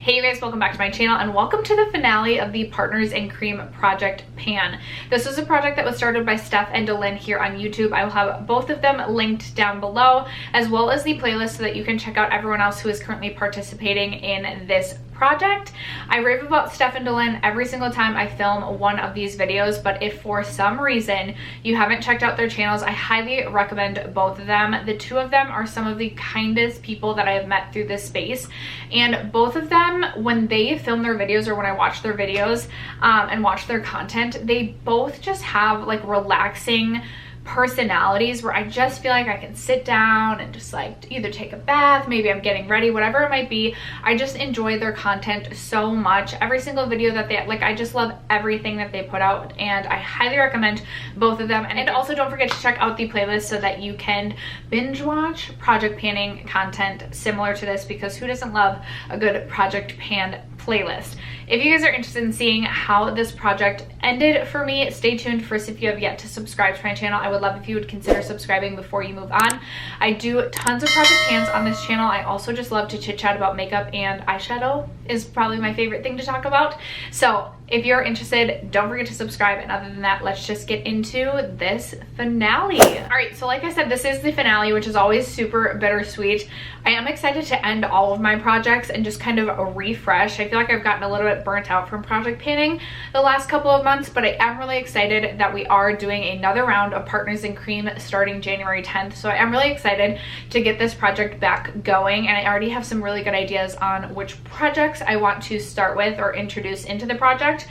Hey you guys, welcome back to my channel and welcome to the finale of the Partners in Cream Project Pan. This was a project that was started by Steph and DaLin here on YouTube. I will have both of them linked down below, as well as the playlist so that you can check out everyone else who is currently participating in this project. I rave about Steph and DaLin every single time I film one of these videos, but if for some reason you haven't checked out their channels, I highly recommend both of them. The two of them are some of the kindest people that I have met through this space, and both of them, when they film their videos or when I watch their videos and watch their content, they both just have like relaxing personalities where I just feel like I can sit down and just like either take a bath, maybe I'm getting ready, whatever it might be. I just enjoy their content so much. Every single video that they like, I just love everything that they put out, and I highly recommend both of them. And also don't forget to check out the playlist so that you can binge watch project panning content similar to this, because who doesn't love a good project pan playlist? If you guys are interested in seeing how this project ended for me, stay tuned. First, if you have yet to subscribe to my channel, I would love if you would consider subscribing before you move on. I do tons of project pans on this channel. I also just love to chit chat about makeup, and eyeshadow is probably my favorite thing to talk about. So if you're interested, don't forget to subscribe. And other than that, let's just get into this finale. All right, so like I said, this is the finale, which is always super bittersweet. I am excited to end all of my projects and just kind of a refresh. I feel like I've gotten a little bit burnt out from project panning the last couple of months, but I am really excited that we are doing another round of Partners in Cream starting January 10th. So I am really excited to get this project back going, and I already have some really good ideas on which projects I want to start with or introduce into the project.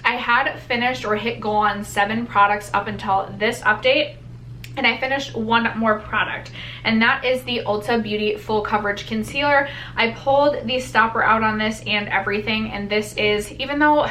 I had finished or hit goal on 7 products up until this update, and I finished one more product, and that is the Ulta Beauty Full Coverage Concealer. I pulled the stopper out on this and everything, and this is, even though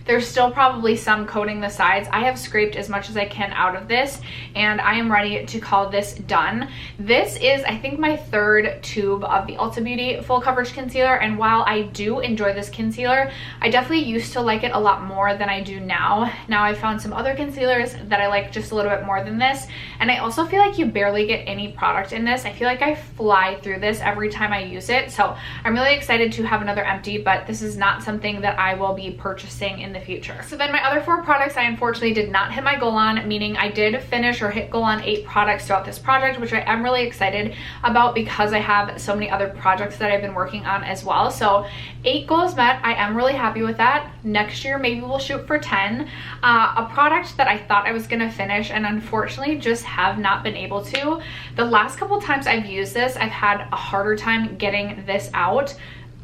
there's still probably some coating the sides, I have scraped as much as I can out of this, and I am ready to call this done. This is, I think, my 3rd tube of the Ulta Beauty Full Coverage Concealer, and while I do enjoy this concealer, I definitely used to like it a lot more than I do now. Now I found some other concealers that I like just a little bit more than this, and I also feel like you barely get any product in this. I feel like I fly through this every time I use it, so I'm really excited to have another empty, but this is not something that I will be purchasing in the future. So then my other 4 products I unfortunately did not hit my goal on, meaning I did finish or hit goal on 8 products throughout this project, which I am really excited about because I have so many other projects that I've been working on as well. So 8 goals met. I am really happy with that. Next year maybe we'll shoot for 10. A product that I thought I was gonna finish and unfortunately just have not been able to. The last couple times I've used this, I've had a harder time getting this out.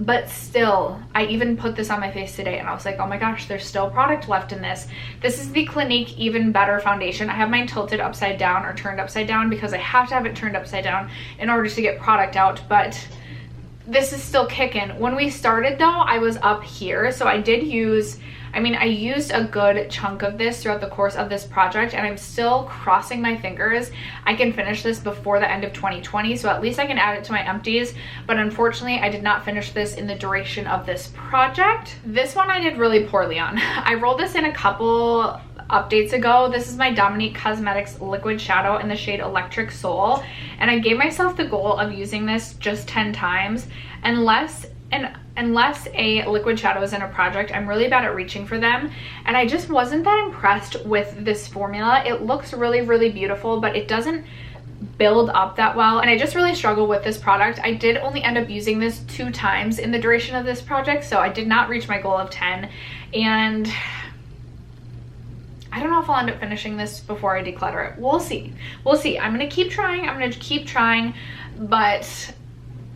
But still, I even put this on my face today and I was like, oh my gosh, there's still product left in this. This is the Clinique Even Better Foundation. I have mine tilted upside down or turned upside down because I have to have it turned upside down in order to get product out, but this is still kicking. When we started though, I was up here, so I did use, I used a good chunk of this throughout the course of this project, and I'm still crossing my fingers I can finish this before the end of 2020, so at least I can add it to my empties. But unfortunately, I did not finish this in the duration of this project. This one I did really poorly on. I rolled this in a couple updates ago. This is my Dominique Cosmetics liquid shadow in the shade Electric Soul, and I gave myself the goal of using this just 10 times. Unless a liquid shadow is in a project, I'm really bad at reaching for them, and I just wasn't that impressed with this formula. It looks really, really beautiful, but it doesn't build up that well, and I just really struggle with this product. I did only end up using this 2 times in the duration of this project, so I did not reach my goal of 10, and I don't know if I'll end up finishing this before I declutter it. We'll see. We'll see. I'm gonna keep trying, but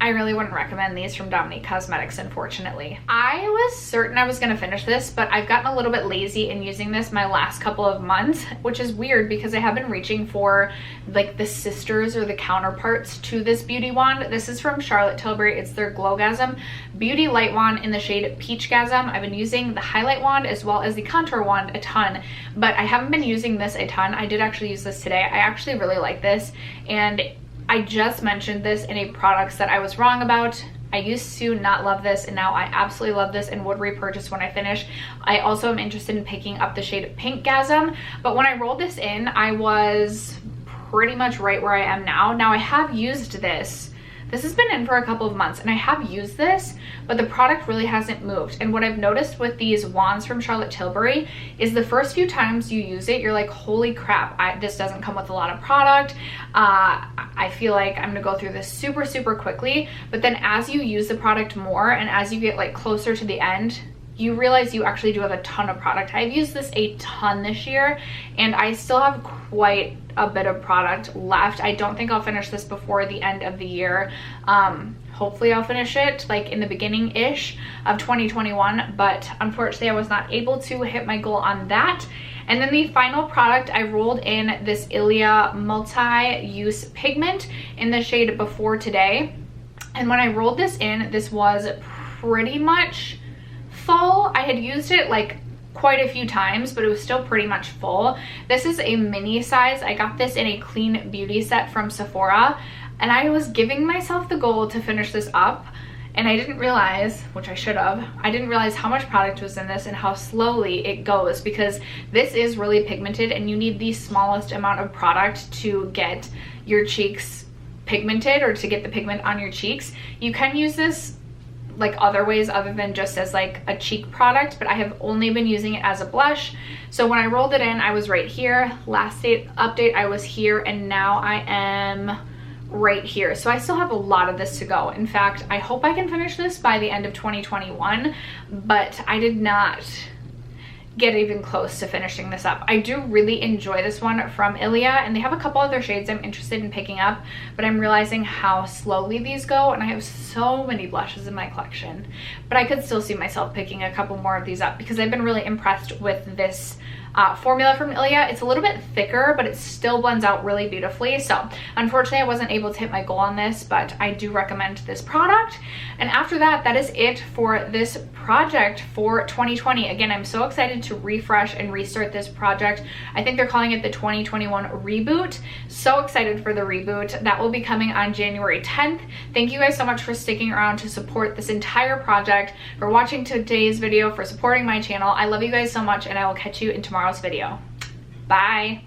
I really wouldn't recommend these from Dominique Cosmetics, unfortunately. I was certain I was gonna finish this, but I've gotten a little bit lazy in using this my last couple of months, which is weird because I have been reaching for like the sisters or the counterparts to this beauty wand. This is from Charlotte Tilbury. It's their Glogasm Beauty Light Wand in the shade Peachgasm. I've been using the highlight wand as well as the contour wand a ton, but I haven't been using this a ton. I did actually use this today. I actually really like this, and I just mentioned this in a products that I was wrong about. I used to not love this, and now I absolutely love this and would repurchase when I finish. I also am interested in picking up the shade Pinkgasm, but when I rolled this in, I was pretty much right where I am now. Now I have used this This has been in for a couple of months and I have used this, but the product really hasn't moved. And what I've noticed with these wands from Charlotte Tilbury is the first few times you use it, you're like, holy crap, this doesn't come with a lot of product. I feel like I'm gonna go through this super, super quickly. But then as you use the product more and as you get like closer to the end, you realize you actually do have a ton of product. I've used this a ton this year and I still have quite a bit of product left. I don't think I'll finish this before the end of the year. Hopefully I'll finish it like in the beginning-ish of 2021, but unfortunately I was not able to hit my goal on that. And then the final product, I rolled in this Ilia multi-use pigment in the shade Before Today. And when I rolled this in, this was pretty much full. I had used it like quite a few times, but it was still pretty much full. This is a mini size. I got this in a clean beauty set from Sephora, and I was giving myself the goal to finish this up, and I didn't realize, which I should have, I didn't realize how much product was in this and how slowly it goes, because this is really pigmented and you need the smallest amount of product to get your cheeks pigmented or to get the pigment on your cheeks. You can use this like other ways other than just as like a cheek product, but I have only been using it as a blush. So when I rolled it in, I was right here. Last update I was here, and now I am right here. So I still have a lot of this to go. In fact, I hope I can finish this by the end of 2021, but I did not get even close to finishing this up. I do really enjoy this one from Ilia, and they have a couple other shades I'm interested in picking up, but I'm realizing how slowly these go, and I have so many blushes in my collection. But I could still see myself picking a couple more of these up because I've been really impressed with this formula from Ilia. It's a little bit thicker, but it still blends out really beautifully. So unfortunately I wasn't able to hit my goal on this, but I do recommend this product. And after that, that is it for this project for 2020. Again, I'm so excited to refresh and restart this project. I think they're calling it the 2021 reboot. So excited for the reboot. That will be coming on January 10th. Thank you guys so much for sticking around to support this entire project, for watching today's video, for supporting my channel. I love you guys so much, and I will catch you in tomorrow's video. Bye.